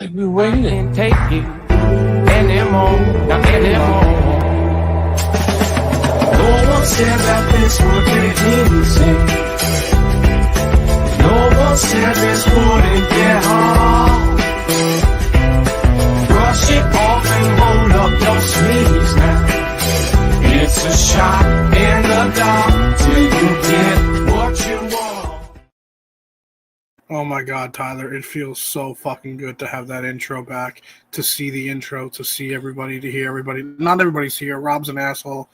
keep you waiting, take it anymore, not anymore. No one said that this would get easy. No one said this wouldn't get hard. Brush it off and roll up your sleeves now. It's a shot in the dark till you get what you want. Oh my God, Tyler, it feels so fucking good to have that intro back, to see the intro, to see everybody, to hear everybody. Not everybody's here. Rob's an asshole.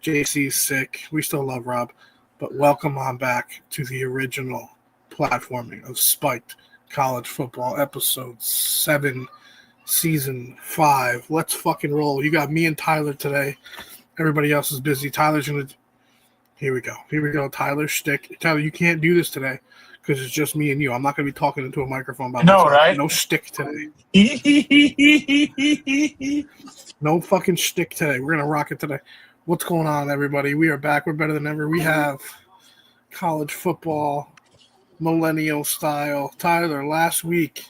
JC's sick. We still love Rob. But welcome on back to the original platforming of Spiked College Football, episode 7, season 5. Let's fucking roll. You got me and Tyler today. Everybody else is busy. Tyler's going to... Here we go. Here we go. Tyler's shtick. Tyler, you can't do this today because it's just me and you. I'm not going to be talking into a microphone by myself. Right? No shtick today. No fucking shtick today. We're going to rock it today. What's going on, everybody? We are back. We're better than ever. We have college football, millennial style. Tyler, last week,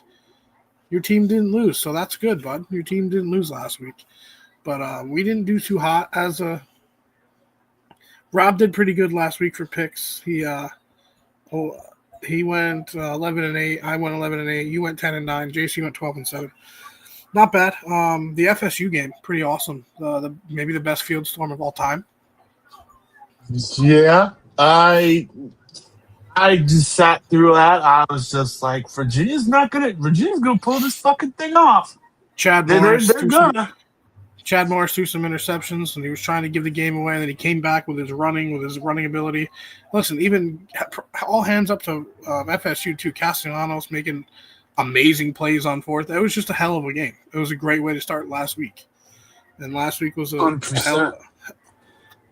your team didn't lose, so that's good, bud. Your team didn't lose last week. But we didn't do too hot as a – Rob did pretty good last week for picks. He went 11-8. I went 11-8. You went 10-9. JC went 12-7. Not bad. The FSU game, pretty awesome. Maybe the best field storm of all time. Yeah, I just sat through that. I was just like, Virginia's gonna pull this fucking thing off. Chad They're Morris gonna. Chad Morris threw some interceptions, and he was trying to give the game away, and then he came back with his running ability. Listen, even all hands up to FSU, too. Castellanos making amazing plays on fourth. It was just a hell of a game. It was a great way to start last week. And last week was a 100%.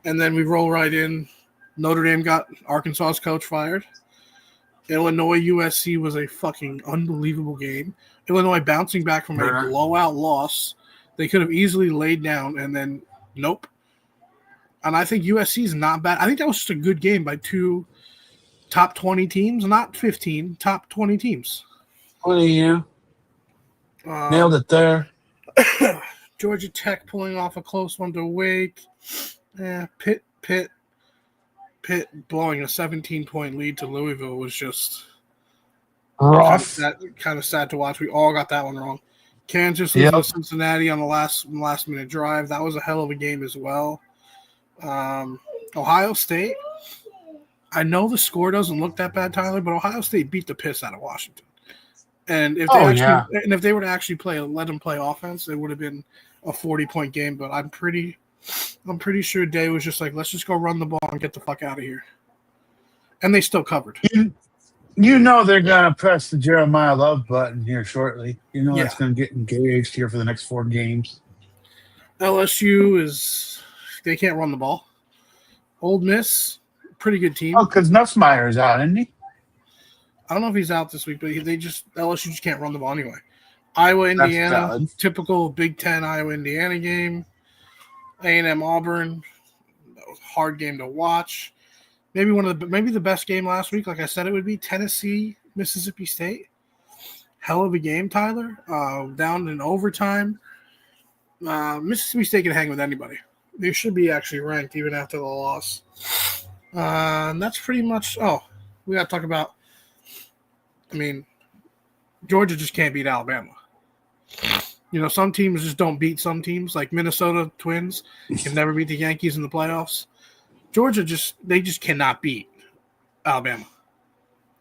And then we roll right in. Notre Dame got Arkansas's coach fired. Illinois USC was a fucking unbelievable game. Illinois bouncing back from a blowout loss. They could have easily laid down, and then nope. And I think USC is not bad. I think that was just a good game by two top 20 teams, not 15, top 20 teams. What are you? Nailed it there. Georgia Tech pulling off a close one to Wake. Pitt blowing a 17-point lead to Louisville was just rough. Kind of sad to watch. We all got that one wrong. Kansas losing to Cincinnati on the last minute drive. That was a hell of a game as well. Ohio State. I know the score doesn't look that bad, Tyler, but Ohio State beat the piss out of Washington. And if they were to actually let them play offense, it would have been a 40-point game. But I'm pretty sure Day was just like, let's just go run the ball and get the fuck out of here. And they still covered. You know they're gonna press the Jeremiah Love button here shortly. You know it's gonna get engaged here for the next 4 games. LSU they can't run the ball. Ole Miss, pretty good team. Oh, because Nussmeier's out, isn't he? I don't know if he's out this week, but LSU just can't run the ball anyway. Iowa, Indiana, typical Big Ten Iowa, Indiana game. A&M, Auburn, that was a hard game to watch. Maybe the best game last week, like I said it would be. Tennessee, Mississippi State. Hell of a game, Tyler. Down in overtime. Mississippi State can hang with anybody. They should be actually ranked even after the loss. And that's pretty much we got to talk about Georgia just can't beat Alabama. You know, some teams just don't beat some teams. Like Minnesota Twins can never beat the Yankees in the playoffs. Georgia they just cannot beat Alabama.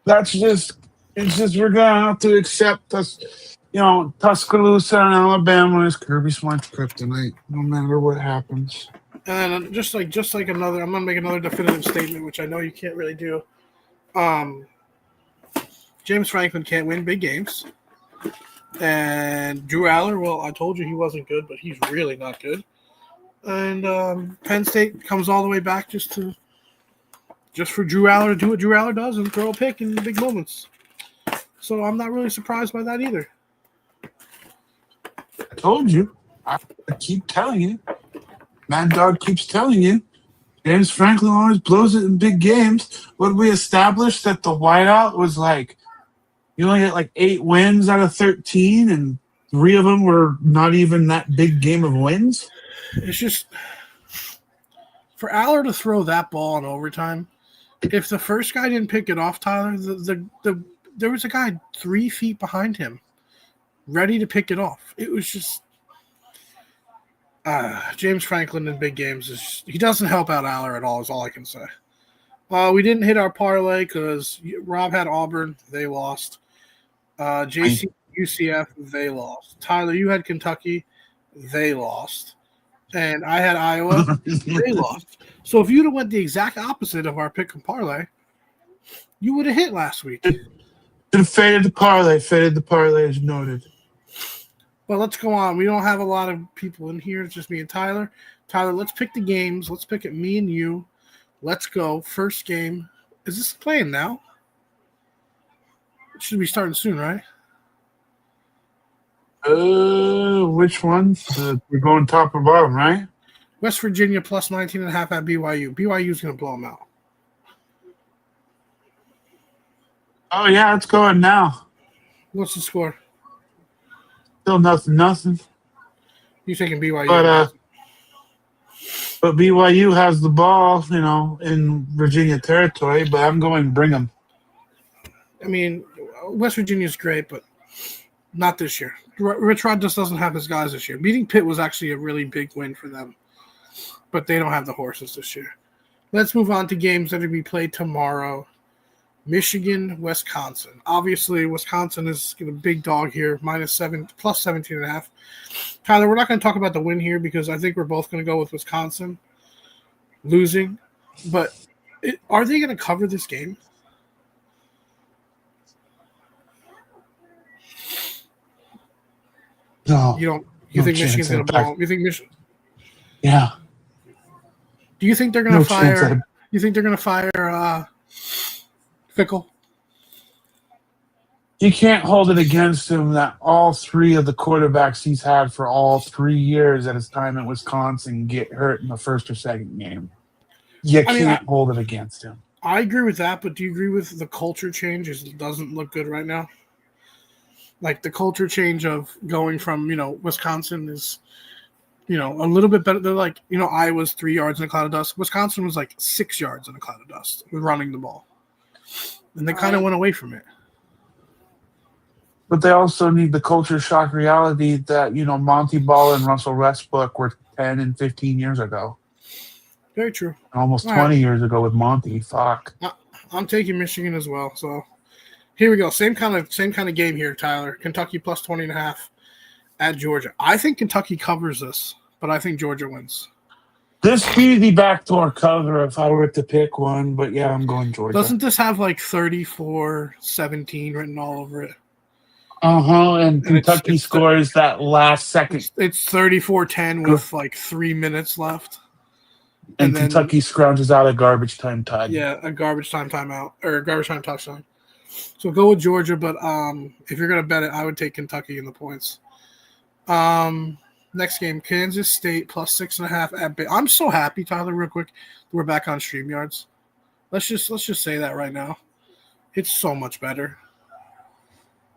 It's just we're gonna have to accept us. You know, Tuscaloosa and Alabama is Kirby Smart's kryptonite, no matter what happens. And just like another, I'm gonna make another definitive statement, which I know you can't really do. James Franklin can't win big games. And Drew Aller, well, I told you he wasn't good, but he's really not good. And Penn State comes all the way back just for Drew Aller to do what Drew Aller does and throw a pick in big moments. So I'm not really surprised by that either. I told you. I keep telling you. Mad Dog keeps telling you. James Franklin always blows it in big games. What we established that the whiteout was like, you only get like 8 wins out of 13, and 3 of them were not even that big game of wins. It's just for Aller to throw that ball in overtime. If the first guy didn't pick it off, Tyler, there was a guy 3 feet behind him, ready to pick it off. It was just James Franklin in big games he doesn't help out Aller at all. Is all I can say. We didn't hit our parlay because Rob had Auburn, they lost. JC UCF, they lost. Tyler, you had Kentucky, they lost. And I had Iowa, they lost. So if you'd have went the exact opposite of our pick and parlay, you would have hit last week. Should have faded the parlay as noted. But let's go on. We don't have a lot of people in here. It's just me and Tyler. Tyler, let's pick the games. Let's pick it me and you. Let's go. First game. Is this playing now? It should be starting soon, right? Which one? We're going top or bottom, right? West Virginia plus 19.5 at BYU. BYU is going to blow them out. Oh, yeah, it's going now. What's the score? Still nothing. You taking BYU? But BYU has the ball, in Virginia territory, but I'm going Brigham. I mean, West Virginia's great, but not this year. Rich Rod just doesn't have his guys this year. Beating Pitt was actually a really big win for them, but they don't have the horses this year. Let's move on to games that are to be played tomorrow. Michigan, Wisconsin. Obviously, Wisconsin is a big dog here, plus 17.5. Tyler, we're not going to talk about the win here because I think we're both going to go with Wisconsin losing. But are they going to cover this game? No. You think Michigan's going to blow? You think Michigan? Yeah. Do you think they're going to fire? You think they're going to fire Fickle? You can't hold it against him that all 3 of the quarterbacks he's had for all 3 years at his time at Wisconsin get hurt in the first or second game. You can't hold it against him. I agree with that, but do you agree with the culture change? It doesn't look good right now. Like the culture change of going from, Wisconsin is, a little bit better. They're like, Iowa's 3 yards in a cloud of dust. Wisconsin was like 6 yards in a cloud of dust with running the ball. And they kind of went away from it. But they also need the culture shock reality that, Monty Ball and Russell Westbrook were 10 and 15 years ago. Very true. Almost 20 years ago with Monty. Fuck. I'm taking Michigan as well. So here we go. Same kind of game here, Tyler. Kentucky plus 20.5 at Georgia. I think Kentucky covers this, but I think Georgia wins. This be the backdoor cover if I were to pick one, but yeah, I'm going Georgia. Doesn't this have like 34-17 written all over it? And Kentucky scores that last second. It's 34-10 with like 3 minutes left. And then Kentucky scrounges out a garbage time tie. Yeah, a garbage time timeout or a garbage time touchdown. So go with Georgia, but if you're gonna bet it, I would take Kentucky in the points. Next game, Kansas State plus 6.5 at Bay. I'm so happy, Tyler. Real quick, we're back on StreamYards. Let's just say that right now. It's so much better.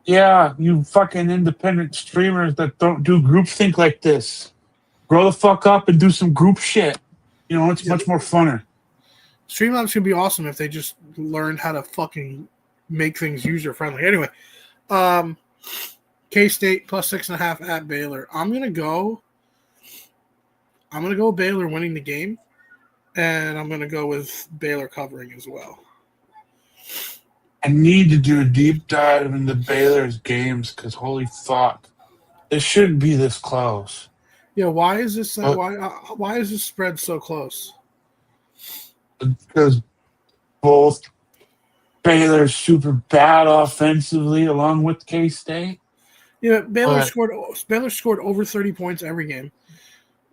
Yeah, you fucking independent streamers that don't do groupthink like this. Grow the fuck up and do some group shit. It's much more funner. Streamlabs could be awesome if they just learned how to fucking make things user friendly. Anyway, K-State plus 6.5 at Baylor. I'm gonna go Baylor winning the game, and I'm gonna go with Baylor covering as well. I need to do a deep dive into Baylor's games because holy fuck, this shouldn't be this close. Yeah, why is this why is this spread so close? Because both Baylor's super bad offensively, along with K-State. Yeah, Baylor scored over 30 points every game.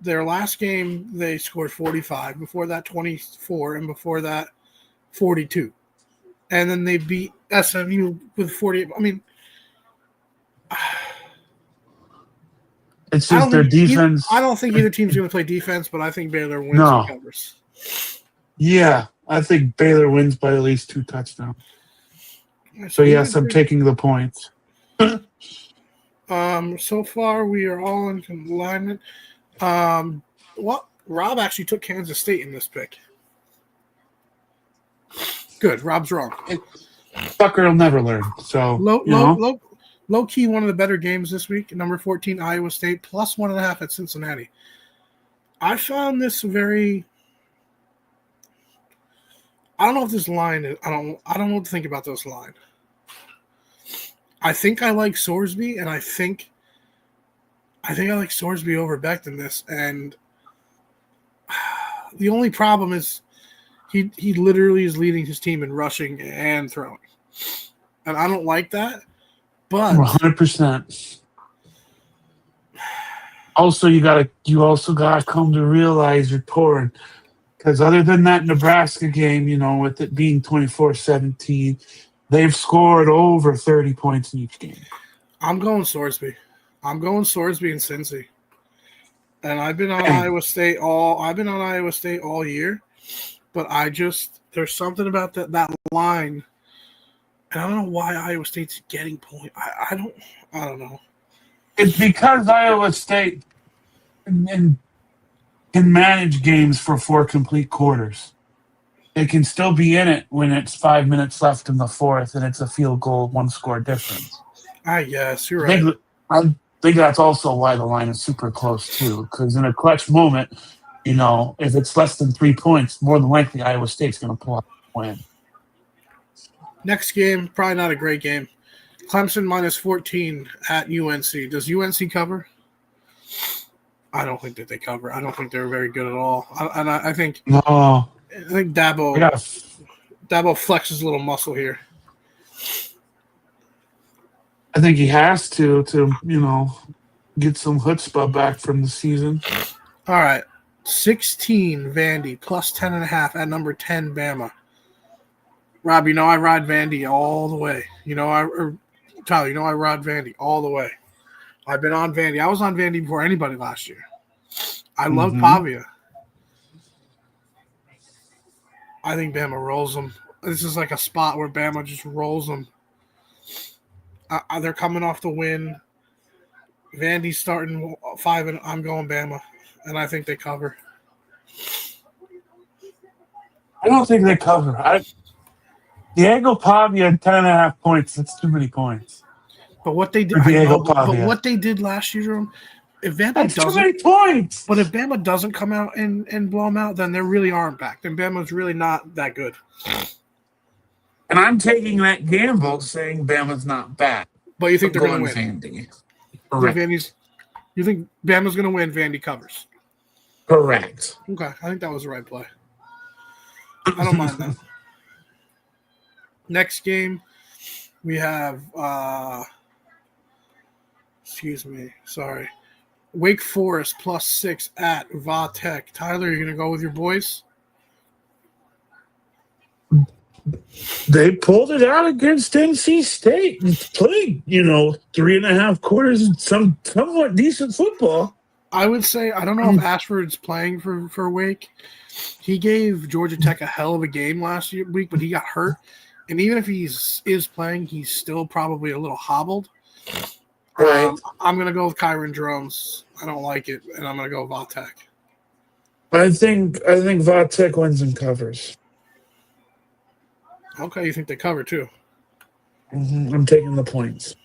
Their last game they scored 45. Before that, 24, and before that, 42. And then they beat SMU with 48. I mean, it's just their defense. I don't think either team's going to play defense, but I think Baylor wins and covers. Yeah, I think Baylor wins by at least 2 touchdowns. So yes, I'm taking the points. So far we are all in alignment. Rob actually took Kansas State in this pick. Good. Rob's wrong. Sucker will never learn. So Low key, one of the better games this week. Number 14, Iowa State, plus 1.5 at Cincinnati. I found this very. I don't know if this line is. I don't know what to think about this line. I think I like Sorsby, and I think I like Sorsby over Becht in this. And the only problem is he literally is leading his team in rushing and throwing, and I don't like that. But 100%. Also, you also gotta come to realize you're torn, because other than that Nebraska game, with it being 24-17, they've scored over 30 points in each game. I'm going Sorsby. I'm going Sorsby and Cincy. And I've been on Iowa State all year, but there's something about that line. And I don't know why Iowa State's getting points. I don't know. It's because Iowa State can manage games for 4 complete quarters. They can still be in it when it's 5 minutes left in the fourth and it's a field goal, 1-score difference. Yes, you're right. I think that's also why the line is super close, too, because in a clutch moment, if it's less than 3 points, more than likely Iowa State's going to pull out a win. Next game, probably not a great game. Clemson minus 14 at UNC. Does UNC cover? I don't think that they cover. I don't think they're very good at all. I think Dabo flexes a little muscle here. I think he has to get some chutzpah back from the season. All right. 16 Vandy plus 10.5 at number 10 Bama. Rob, I ride Vandy all the way. Tyler, I ride Vandy all the way. I've been on Vandy. I was on Vandy before anybody last year. I love Pavia. I think Bama rolls them. This is like a spot where Bama just rolls them. They're coming off the win. Vandy's starting 5, and I'm going Bama, and I think they cover. I don't think they cover. Diego Pavia and 10.5 points. That's too many points. But what they did, but what they did last year, Jerome, if Bama too many points. But if Bama doesn't come out and blow them out, then they really aren't back. Then Bama's really not that good. And I'm taking that gamble, saying Bama's not bad. But you think they're going to win? Vandy. Correct. You think Bama's going to win? Vandy covers. Correct. Okay, I think that was the right play. I don't mind that. Next game, we have Wake Forest plus 6 at Va-Tech. Tyler, you're going to go with your boys? They pulled it out against NC State and played, 3.5 quarters and somewhat decent football. I would say, I don't know if Ashford's playing for Wake. He gave Georgia Tech a hell of a game last week, but he got hurt. And even if he is playing, he's still probably a little hobbled. Right. I'm going to go with Kyron Drones. I don't like it, and I'm going to go Va-Tech. I think Va-Tech wins and covers. Okay, you think they cover too? I'm taking the points.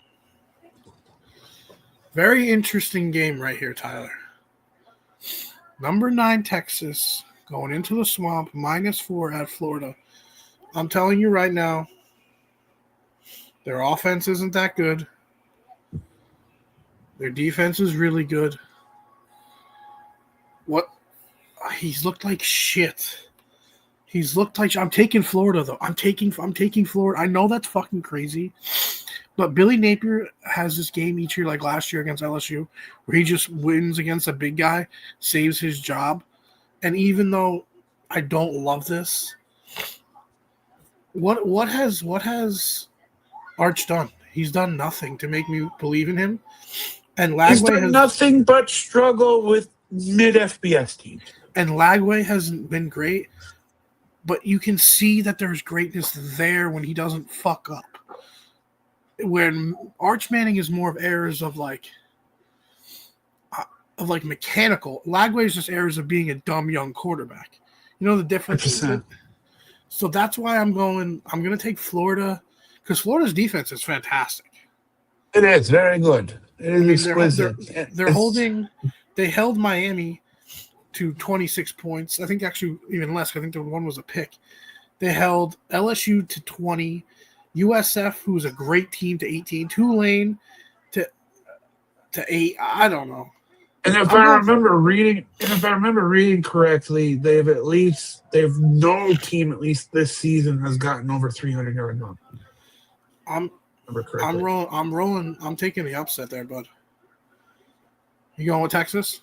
Very interesting game right here, Tyler. Number 9 Texas going into the swamp, -4 at Florida. I'm telling you right now, their offense isn't that good. Their defense is really good. He's looked like shit. I'm taking Florida though. I'm taking Florida. I know that's fucking crazy. But Billy Napier has this game each year, like last year against LSU, where he just wins against a big guy, saves his job. And even though I don't love this, what has Arch done? He's done nothing to make me believe in him. And Lagway he's done nothing but struggle with mid-FBS teams. And Lagway hasn't been great, but you can see that there's greatness there when he doesn't fuck up. when Arch Manning is more of errors of like mechanical. Lagway is just errors of being a dumb young quarterback. You know the difference. 100%. So that's why I'm going to take Florida because Florida's defense is fantastic. It is very good. It is exquisite. They're holding. They held Miami to 26 points. I think actually even less. I think the one was a pick. They held LSU to 20. USF, who's a great team, to 18. Tulane to 8. I don't know. And if I remember reading correctly, no team at least this season has gotten over 300 yards run. I'm rolling. I'm taking the upset there, bud. You going with Texas?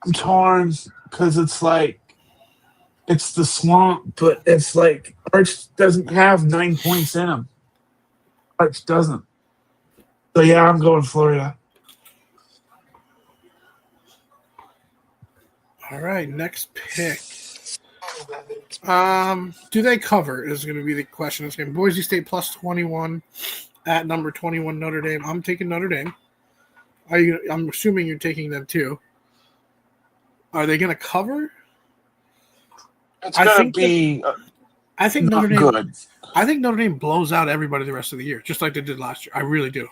I'm torn because it's the swamp, but it's like Arch doesn't have 9 points in him. Arch doesn't. So yeah, I'm going Florida. All right, next pick. Do they cover is going to be the question. This game. Boise State plus 21 at number 21 Notre Dame. I'm taking Notre Dame. I'm assuming you're taking them too. Are they going to cover? It's going to be I think not Notre Dame. good. I think Notre Dame blows out everybody the rest of the year, just like they did last year. I really do.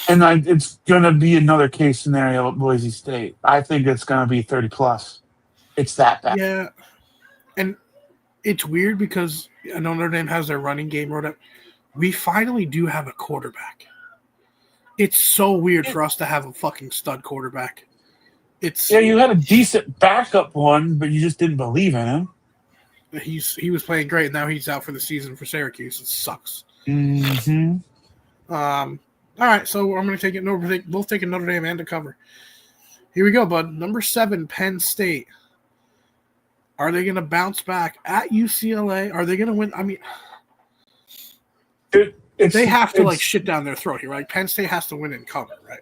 And it's going to be another case scenario at Boise State. I think it's going to be 30+. It's that bad. Yeah. And it's weird because I know Notre Dame has their running game wrote up. We finally do have a quarterback. It's so weird for us to have a fucking stud quarterback. You had a decent backup one, but you just didn't believe in him. He was playing great, and now he's out for the season for Syracuse. It sucks. Mm-hmm. All right, so I'm going to take it. No, we're both taking Notre Dame and to cover. Here we go, bud. Number 7, Penn State. Are they going to bounce back at UCLA? Are they going to win? I mean, they have to shit down their throat here, right? Penn State has to win and cover, right?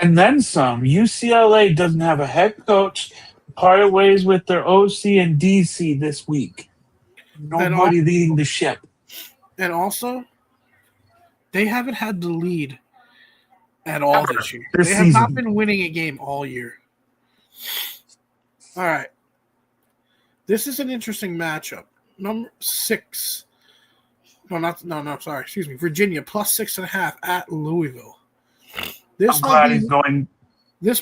And then some. UCLA doesn't have a head coach. Parted ways with their OC and DC this week. Nobody leading the ship. And also, they haven't had the lead at all this year. They have not been winning a game all year. All right. This is an interesting matchup. Number 6. Sorry. Virginia plus 6.5 at Louisville. This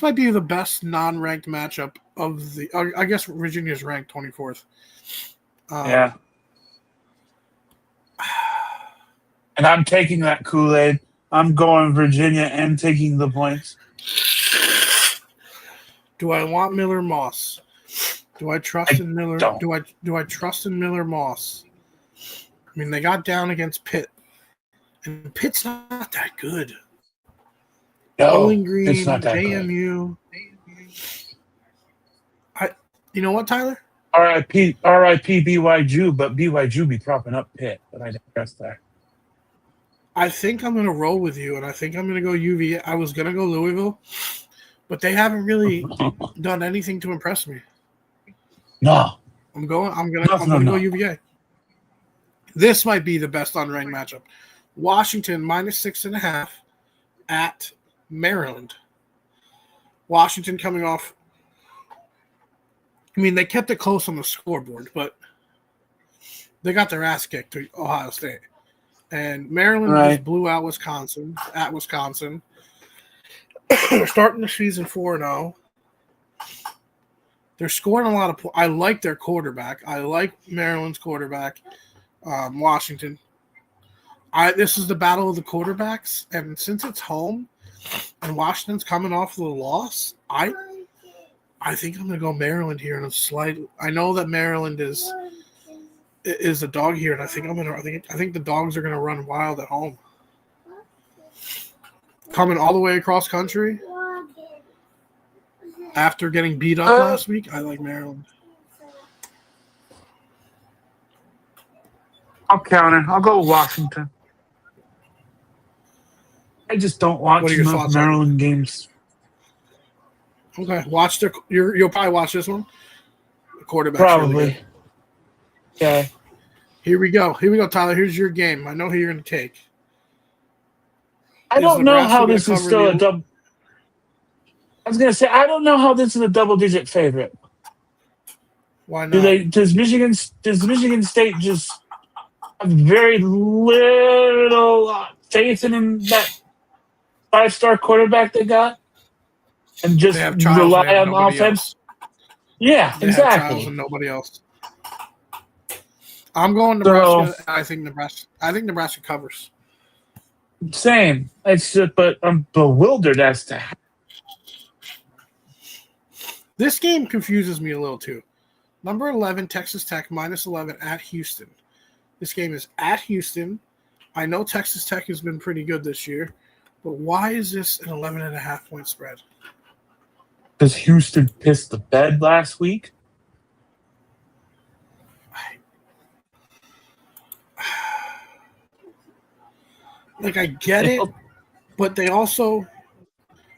might be the best non-ranked matchup of the. I guess Virginia's ranked 24th. Yeah. And I'm taking that Kool-Aid. I'm going Virginia and taking the points. Do I want Miller Moss? Do I trust in Miller? Do I trust in Miller Moss? I mean, they got down against Pitt, and Pitt's not that good. No, Bowling Green, it's not that JMU. You know what, Tyler? R.I.P. BYU, but BYU be propping up Pitt. But I digress there. I think I'm going to roll with you, and I think I'm going to go UVA. I was going to go Louisville, but they haven't really done anything to impress me. No. I'm going to go UVA. This might be the best unranked matchup. Washington minus 6.5 at Maryland. Washington coming off. I mean, they kept it close on the scoreboard, but they got their ass kicked to Ohio State. And Maryland just blew out Wisconsin at Wisconsin. They're starting the season 4-0. They're scoring a lot of points. I like their quarterback. I like Maryland's quarterback, Washington. This is the battle of the quarterbacks, and since it's home and Washington's coming off the loss, I think I'm going to go Maryland here in a slight. I know that Maryland is the dog here, and I think the dogs are going to run wild at home. Coming all the way across country after getting beat up last week, I like Maryland. I'll counter. I'll go Washington. I just don't watch enough Maryland games. Okay, you'll probably watch this one. The quarterback. Probably. Really yeah. Here we go, Tyler. Here's your game. I know who you're going to take. I don't know how this is still a double. double. I was going to say, I don't know how this is a double-digit favorite. Why not? Does Michigan State just have very little faith in that 5-star quarterback they got, and just They have Charles, rely they have on nobody offense? else. Yeah, They have Charles exactly. and nobody else. I'm going Nebraska. I think Nebraska covers. Same. It's just, but I'm bewildered as to how. This game confuses me a little too. Number 11, Texas Tech, -11 at Houston. This game is at Houston. I know Texas Tech has been pretty good this year, but why is this an 11.5-point spread? Because Houston pissed the bed last week. Like, I get it, but they also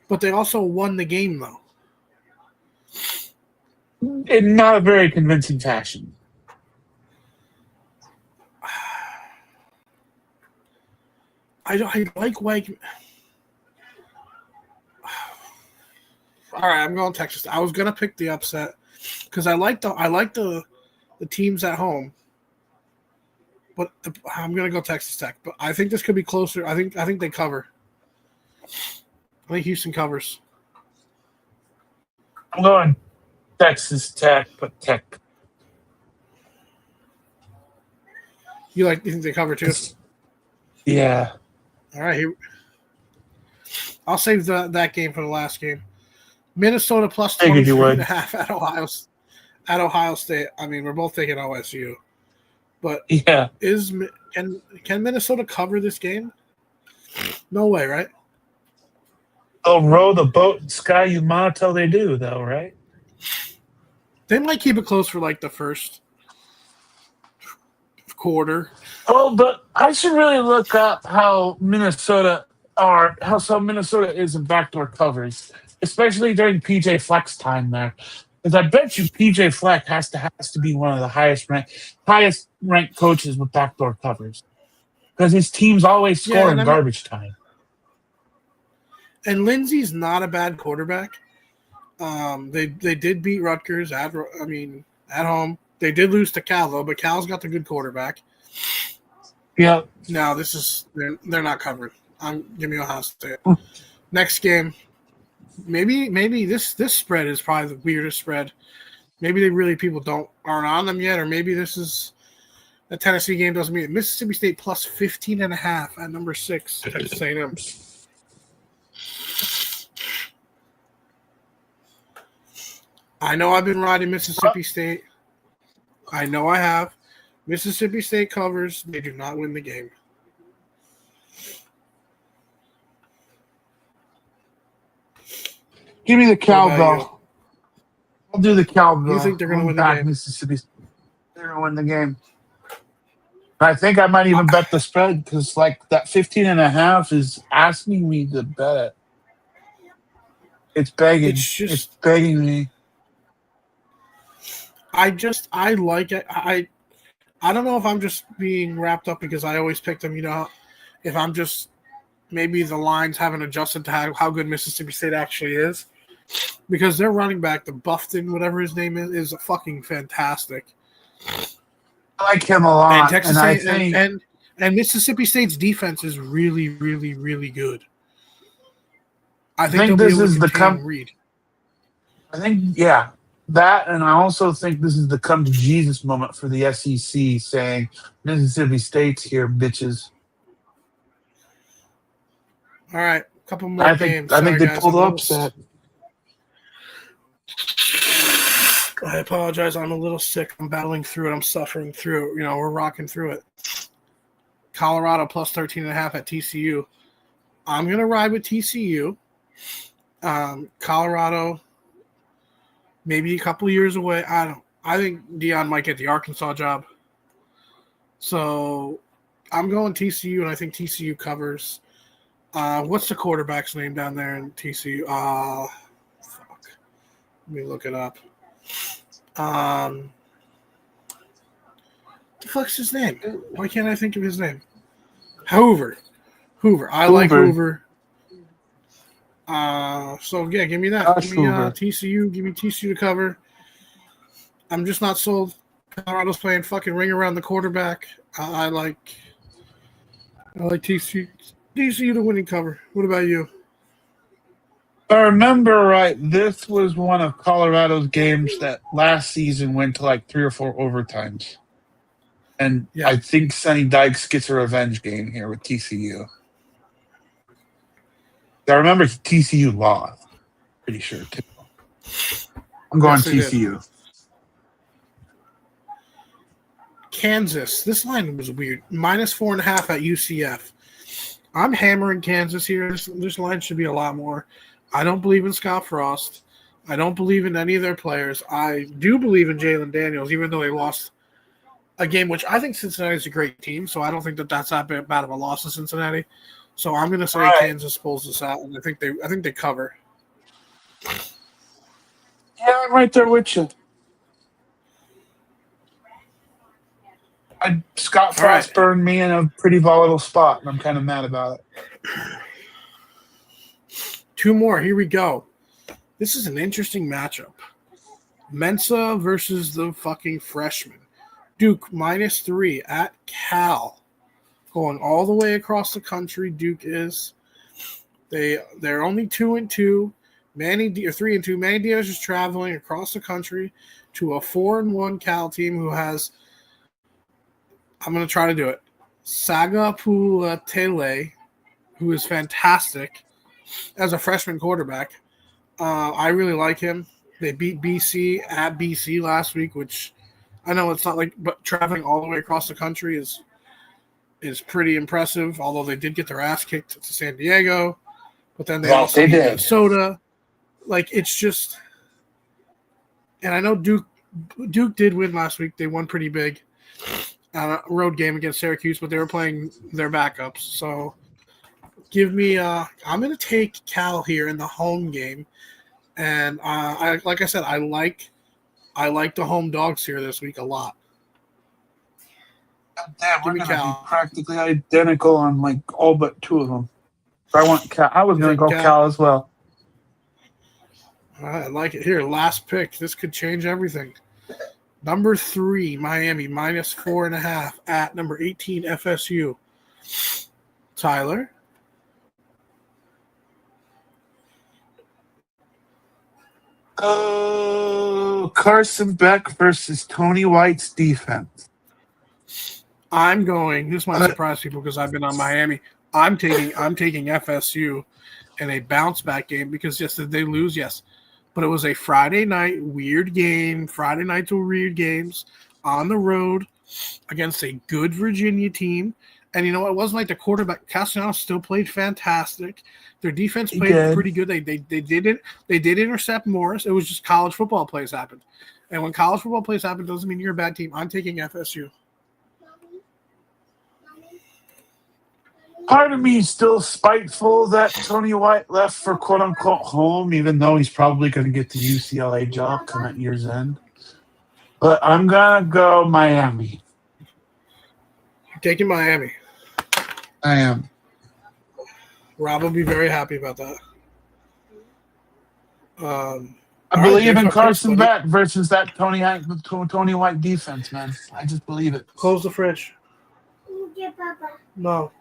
won the game though. In not a very convincing fashion. I like Wake. All right, I'm going Texas. I was gonna pick the upset because I like the teams at home, but I'm gonna go Texas Tech. But I think this could be closer. I think they cover. I think Houston covers. I'm going Texas Tech, but Tech. You think they cover too? Yeah. All right, I'll save that game for the last game. Minnesota plus 23.5 at Ohio State. I mean, we're both taking OSU, but Yeah. Can Minnesota cover this game? No way, right? They'll row the boat in Sky Yuma till they do, though, right? They might keep it close for like the first quarter. Oh, but I should really look up how Minnesota is in backdoor covers, especially during PJ Fleck's time there. Because I bet you PJ Fleck has to be one of the highest ranked coaches with backdoor covers. Because his teams always score in garbage time. And Lindsey's not a bad quarterback. They did beat Rutgers at home. They did lose to Cal though, but Cal's got the good quarterback. Yeah. No, they're not covered. Give me Ohio State. Next game. Maybe this spread is probably the weirdest spread. Maybe people aren't on them yet, or maybe this is the Tennessee game doesn't mean it. Mississippi State plus 15.5 at number 6, Texas A&M. I know I've been riding Mississippi State. I know I have. Mississippi State covers. They do not win the game. Give me the cowbell. I'll do the cowbell. You think they're going to win the game? Mississippi. They're going to win the game. I think I might even bet the spread because like that 15.5 is asking me to bet it. It's begging. It's begging me. I like it. I don't know if I'm just being wrapped up because I always pick them. If I'm just maybe the lines haven't adjusted to how good Mississippi State actually is, because their running back, the Buffton, whatever his name is fucking fantastic. I like him a lot. And Texas and Mississippi State's defense is really, really, really good. I think this is the read. I think that, and I also think this is the come to Jesus moment for the SEC, saying Mississippi State's here, bitches. All right, a couple more games. I think they pulled upset. I apologize. I'm a little sick. I'm battling through it. I'm suffering through it. We're rocking through it. Colorado plus 13.5 at TCU. I'm going to ride with TCU. Colorado, maybe a couple of years away. I think Deion might get the Arkansas job. So I'm going TCU, and I think TCU covers. What's the quarterback's name down there in TCU? Fuck. Let me look it up. The fuck's his name? Why can't I think of his name? Hoover. I like Hoover. So yeah, give me that. Josh Give me Hoover. TCU. Give me TCU to cover. I'm just not sold. Colorado's playing fucking ring around the quarterback. I like TCU to winning cover. What about you? If I remember right, this was one of Colorado's games that last season went to like 3 or 4 overtimes. And Yeah. I think Sonny Dykes gets a revenge game here with TCU. I remember TCU lost. Pretty sure, too. I'm going Yes, they did. TCU. Kansas. This line was weird. -4.5 at UCF. I'm hammering Kansas here. This line should be a lot more. I don't believe in Scott Frost. I don't believe in any of their players. I do believe in Jalen Daniels, even though they lost a game, which I think Cincinnati is a great team, so I don't think that's that bad of a loss to Cincinnati. So I'm going to say All right. Kansas pulls this out, and I think they cover. Yeah, I'm right there with you. Scott All right. Frost burned me in a pretty volatile spot, and I'm kind of mad about it. 2 more. Here we go. This is an interesting matchup. Mensa versus the fucking freshman. Duke -3 at Cal. Going all the way across the country. Duke is. They're only 2-2. 3-2. Manny Diaz is traveling across the country to a 4-1 Cal team who has. I'm going to try to do it. Sagapula Tele, who is fantastic as a freshman quarterback. I really like him. They beat BC at BC last week, which I know it's not like, but traveling all the way across the country is pretty impressive. Although they did get their ass kicked to San Diego, but then they also beat Minnesota. Like it's just, and I know Duke did win last week. They won pretty big. Road game against Syracuse, but they were playing their backups. So give me I'm going to take Cal here in the home game. And like I said, I like the home dogs here this week a lot. Damn, we're me going to be Cal. practically identical on like all but 2 of them. I want Cal. I was going to go Cal as well. All right, I like it. Here, last pick. This could change everything. Number 3, Miami, -4.5 at number 18, FSU. Tyler? Oh, Carson Beck versus Tony White's defense. I'm going. This might surprise people because I've been on Miami. I'm taking FSU in a bounce back game because yes, did they lose? Yes. But it was a Friday night weird game. Friday nights were weird games on the road against a good Virginia team. And you know, it wasn't like the quarterback Castellanos still played fantastic. Their defense played pretty good. They did intercept Morris. It was just college football plays happened. And when college football plays happen, doesn't mean you're a bad team. I'm taking FSU. Part of me is still spiteful that Tony White left for quote-unquote home, even though he's probably going to get the UCLA job come at year's end. But I'm going to go Miami. You're taking Miami. I am. Rob will be very happy about that. I believe in Carson Beck versus that Tony White defense, man. I just believe it. Close the fridge. No.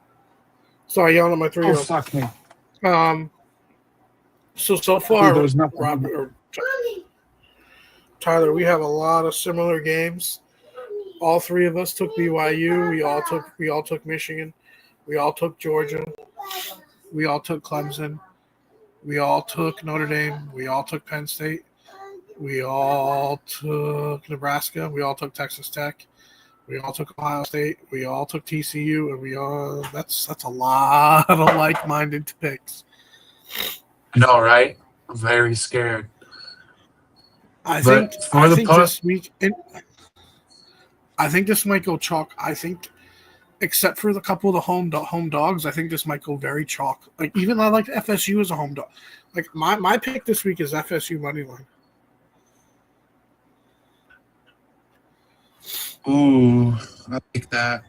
Sorry, yelling at my 3-year-old. Oh, fuck me. So far, There's nothing. Rob, or Tyler, we have a lot of similar games. All 3 of us took BYU. We all took Michigan. We all took Georgia. We all took Clemson. We all took Notre Dame. We all took Penn State. We all took Nebraska. We all took Texas Tech. We all took Ohio State. We all took TCU, and that's a lot of like-minded picks. I know, right? I'm very scared. I But think for the this week, I think this might go chalk. I think, except for the couple of the home dogs, I think this might go very chalk. Like even I like FSU as a home dog. Like my pick this week is FSU money line. Ooh, I like that.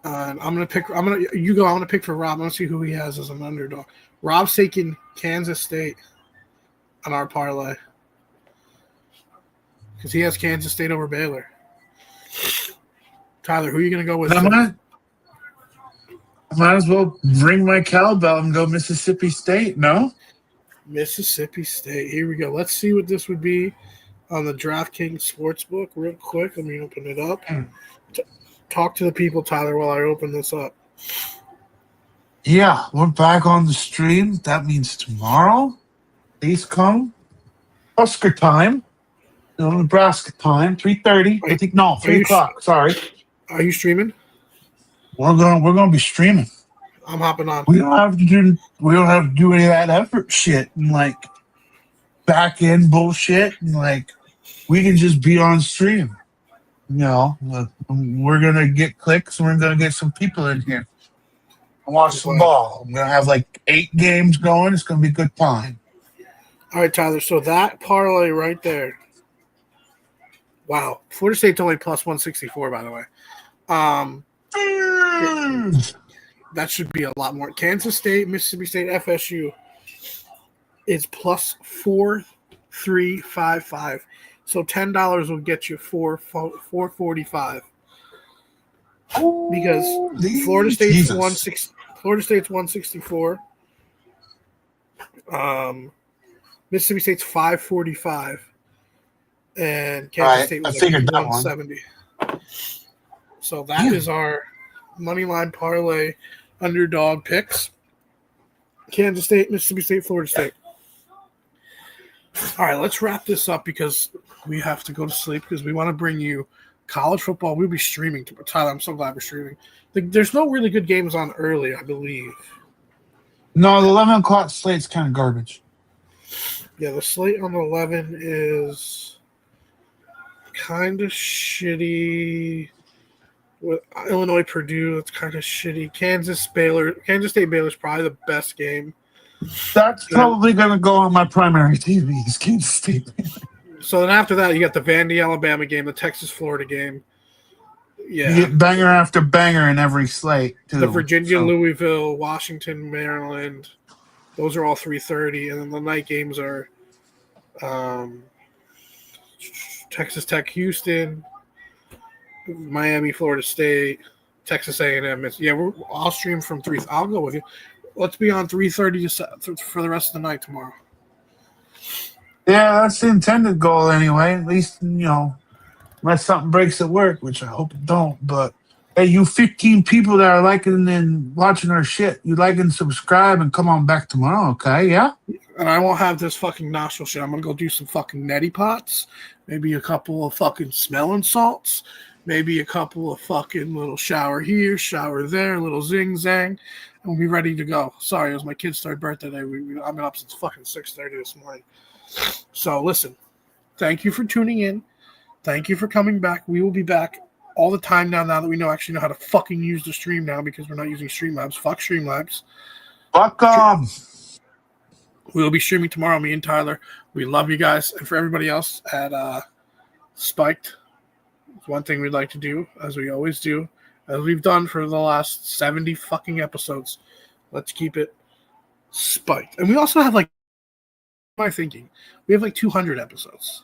I'm gonna pick. I'm gonna pick for Rob. I'm gonna see who he has as an underdog. Rob's taking Kansas State on our parlay because he has Kansas State over Baylor. Tyler, who are you gonna go with? I might as well ring my cowbell and go Mississippi State. No. Mississippi State. Here we go. Let's see what this would be on the DraftKings Sportsbook real quick. Let me open it up. Talk to the people, Tyler, while I open this up. Yeah, we're back on the stream. That means tomorrow. Please come. Husker time. Nebraska time. 3:30. I think no, 3:00. Sorry. Are you streaming? We're gonna be streaming. I'm hopping on. We don't have to do any of that effort shit and like back end bullshit and like we can just be on stream. You know, we're gonna get clicks and we're gonna get some people in here and watch some ball. I'm gonna have like 8 games going. It's gonna be a good time. All right, Tyler. So that parlay right there. Wow, Florida State's only plus 164, by the way. That should be a lot more. Kansas State, Mississippi State, FSU is plus 4,355. So $10 will get you $445. Because Florida State's 164. Mississippi State's 545. And Kansas State was like 170. So that is our moneyline parlay underdog picks. Kansas State, Mississippi State, Florida State. All right, let's wrap this up because we have to go to sleep because we want to bring you college football. We'll be streaming. Tyler, I'm so glad we're streaming. There's no really good games on early, I believe. No, the 11 o'clock slate's kind of garbage. Yeah, the slate on the 11 is kind of shitty. With Illinois, Purdue, it's kind of shitty. Kansas State, Baylor's probably the best game. That's probably going to go on my primary TV. Is Kansas State. So then after that, you got the Vandy, Alabama game, the Texas, Florida game. Yeah, you get banger after banger in every slate. Too, the Virginia, Louisville, Washington, Maryland. Those are all 3:30, and then the night games are Texas Tech, Houston, Miami, Florida State, Texas A&M. I'll stream from 3. I'll go with you. Let's be on 3:30 for the rest of the night tomorrow. Yeah, that's the intended goal anyway. At least, unless something breaks at work, which I hope it don't. But hey, you 15 people that are liking and watching our shit, you like and subscribe and come on back tomorrow, okay? Yeah? And I won't have this fucking nostril shit. I'm going to go do some fucking neti pots, maybe a couple of fucking smelling salts, maybe a couple of fucking little shower here, shower there, a little zing-zang, and we'll be ready to go. Sorry, it was my kid's 3rd birthday today. I've been up since fucking 6:30 this morning. So, listen, thank you for tuning in. Thank you for coming back. We will be back all the time now that we actually know how to fucking use the stream now because we're not using Streamlabs. Fuck Streamlabs. Fuck 'em. We'll be streaming tomorrow, me and Tyler. We love you guys. And for everybody else at Spiked, one thing we'd like to do, as we always do, as we've done for the last 70 fucking episodes, let's keep it spiked. And we also have what am I thinking? We have 200 episodes.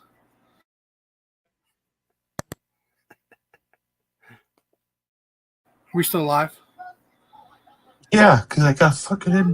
Are we still live? Yeah, because I got fucking in.